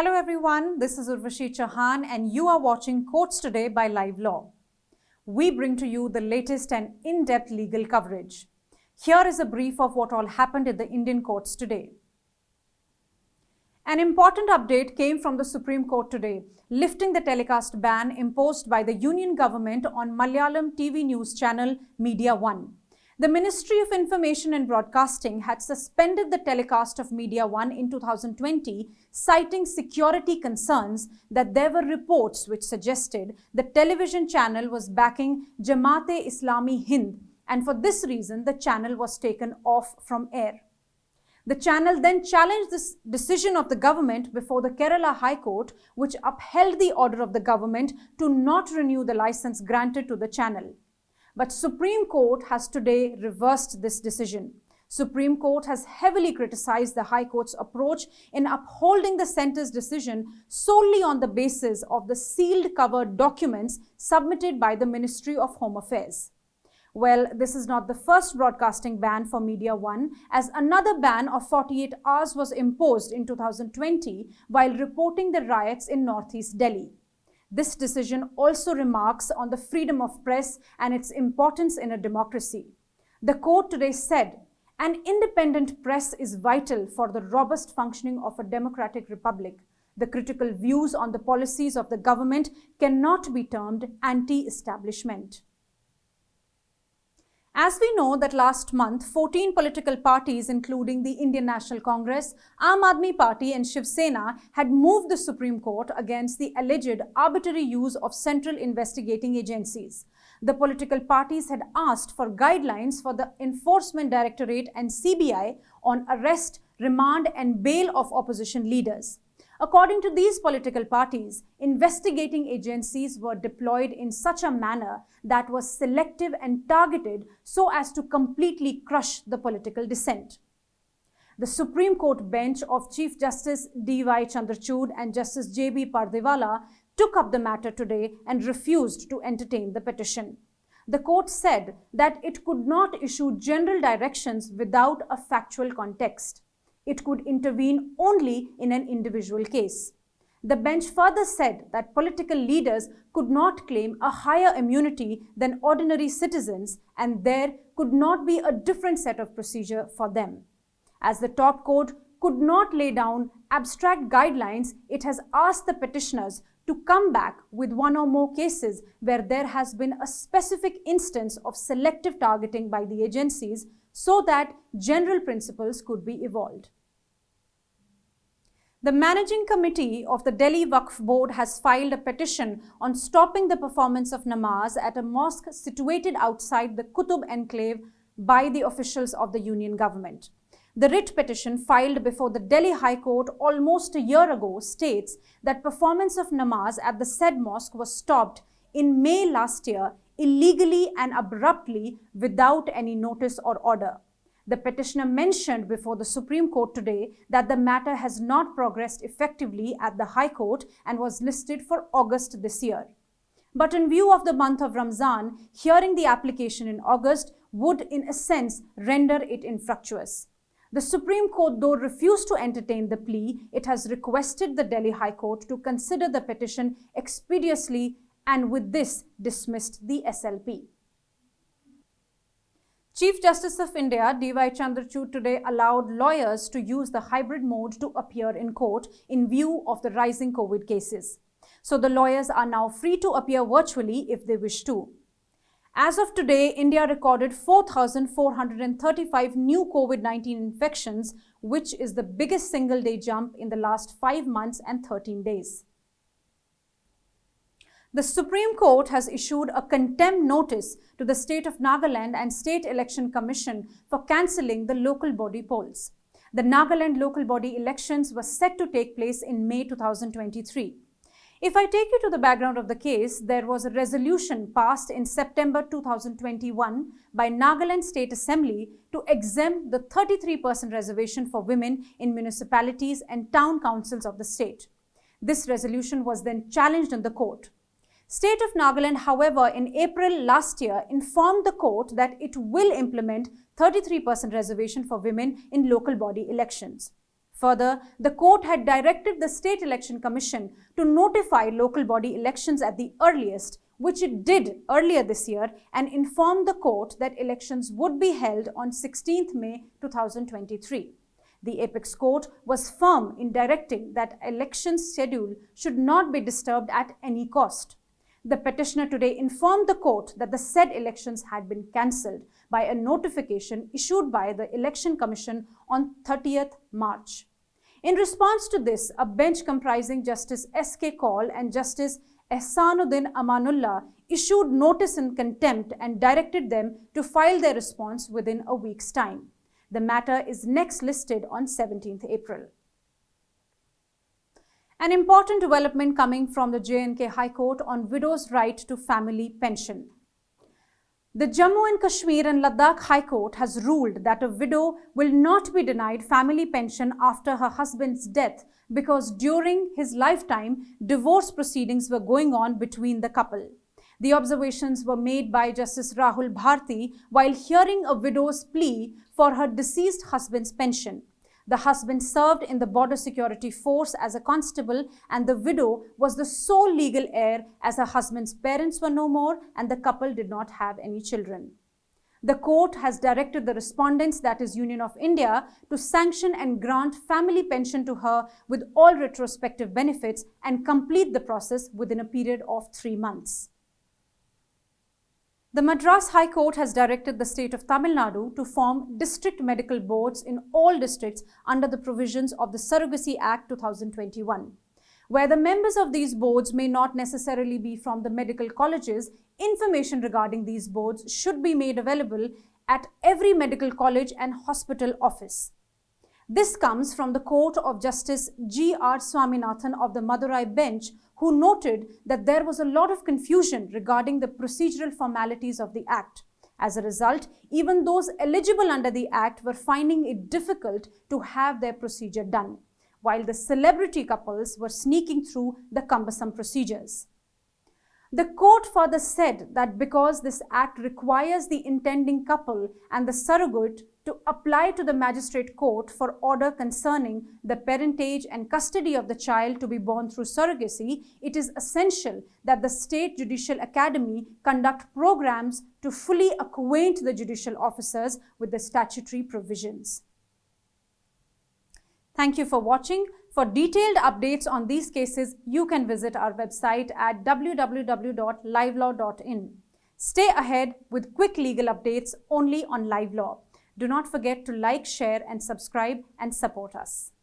Hello everyone, this is Urvashi Chauhan and you are watching Courts Today by LiveLaw. We bring to you the latest and in-depth legal coverage. Here is a brief of what all happened in the Indian courts today. An important update came from the Supreme Court today, lifting the telecast ban imposed by the Union government on Malayalam TV news channel MediaOne. The Ministry of Information and Broadcasting had suspended the telecast of MediaOne in 2020, citing security concerns that there were reports which suggested the television channel was backing Jamaat-e-Islami Hind, and for this reason the channel was taken off from air. The channel then challenged this decision of the government before the Kerala High Court, which upheld the order of the government to not renew the license granted to the channel. But Supreme Court has today reversed this decision. Supreme Court has heavily criticized the High Court's approach in upholding the centre's decision solely on the basis of the sealed covered documents submitted by the Ministry of Home Affairs. Well, this is not the first broadcasting ban for MediaOne, as another ban of 48 hours was imposed in 2020 while reporting the riots in northeast Delhi. This decision also remarks on the freedom of press and its importance in a democracy. The court today said, an independent press is vital for the robust functioning of a democratic republic. The critical views on the policies of the government cannot be termed anti-establishment. As we know that last month, 14 political parties, including the Indian National Congress, Aam Aadmi Party and Shiv Sena, had moved the Supreme Court against the alleged arbitrary use of central investigating agencies. The political parties had asked for guidelines for the Enforcement Directorate and CBI on arrest, remand and bail of opposition leaders. According to these political parties, investigating agencies were deployed in such a manner that was selective and targeted so as to completely crush the political dissent. The Supreme Court bench of Chief Justice D.Y. Chandrachud and Justice J.B. Pardiwala took up the matter today and refused to entertain the petition. The court said that it could not issue general directions without a factual context. It could intervene only in an individual case. The bench further said that political leaders could not claim a higher immunity than ordinary citizens, and there could not be a different set of procedure for them. As the top court could not lay down abstract guidelines, it has asked the petitioners to come back with one or more cases where there has been a specific instance of selective targeting by the agencies, so that general principles could be evolved. The Managing Committee of the Delhi Waqf Board has filed a petition on stopping the performance of namaz at a mosque situated outside the Qutub enclave by the officials of the Union government. The writ petition filed before the Delhi High Court almost a year ago states that performance of namaz at the said mosque was stopped in May last year illegally and abruptly without any notice or order. The petitioner mentioned before the Supreme Court today that the matter has not progressed effectively at the High Court and was listed for August this year. But in view of the month of Ramzan, hearing the application in August would in a sense render it infructuous. The Supreme Court, though refused to entertain the plea, it has requested the Delhi High Court to consider the petition expeditiously and with this dismissed the SLP. Chief Justice of India D.Y. Chandrachud today allowed lawyers to use the hybrid mode to appear in court in view of the rising COVID cases. So the lawyers are now free to appear virtually if they wish to. As of today, India recorded 4,435 new COVID-19 infections, which is the biggest single-day jump in the last 5 months and 13 days. The Supreme Court has issued a contempt notice to the state of Nagaland and State Election Commission for cancelling the local body polls. The Nagaland local body elections were set to take place in May 2023. If I take you to the background of the case, there was a resolution passed in September 2021 by Nagaland State Assembly to exempt the 33% reservation for women in municipalities and town councils of the state. This resolution was then challenged in the court. State of Nagaland, however, in April last year informed the court that it will implement 33% reservation for women in local body elections. Further, the court had directed the State Election Commission to notify local body elections at the earliest, which it did earlier this year, and informed the court that elections would be held on 16th May 2023. The Apex Court was firm in directing that elections schedule should not be disturbed at any cost. The petitioner today informed the court that the said elections had been cancelled by a notification issued by the Election Commission on 30th March. In response to this, a bench comprising Justice S.K. Kaul and Justice Ehsanuddin Amanullah issued notice in contempt and directed them to file their response within a week's time. The matter is next listed on 17th April. An important development coming from the J&K High Court on widows' right to family pension. The Jammu and Kashmir and Ladakh High Court has ruled that a widow will not be denied family pension after her husband's death because during his lifetime, divorce proceedings were going on between the couple. The observations were made by Justice Rahul Bharti while hearing a widow's plea for her deceased husband's pension. The husband served in the Border Security Force as a constable, and the widow was the sole legal heir as her husband's parents were no more and the couple did not have any children. The court has directed the respondents, that is Union of India, to sanction and grant family pension to her with all retrospective benefits and complete the process within a period of 3 months. The Madras High Court has directed the state of Tamil Nadu to form district medical boards in all districts under the provisions of the Surrogacy Act 2021. Where the members of these boards may not necessarily be from the medical colleges, information regarding these boards should be made available at every medical college and hospital office. This comes from the court of Justice G.R. Swaminathan of the Madurai bench, who noted that there was a lot of confusion regarding the procedural formalities of the Act. As a result, even those eligible under the Act were finding it difficult to have their procedure done, while the celebrity couples were sneaking through the cumbersome procedures. The court further said that because this Act requires the intending couple and the surrogate to apply to the magistrate court for order concerning the parentage and custody of the child to be born through surrogacy, it is essential that the State Judicial Academy conduct programs to fully acquaint the judicial officers with the statutory provisions. Thank you for watching. For detailed updates on these cases, you can visit our website at www.livelaww.in. Stay ahead with quick legal updates only on LiveLaw. Do not forget to like, share, and subscribe and support us.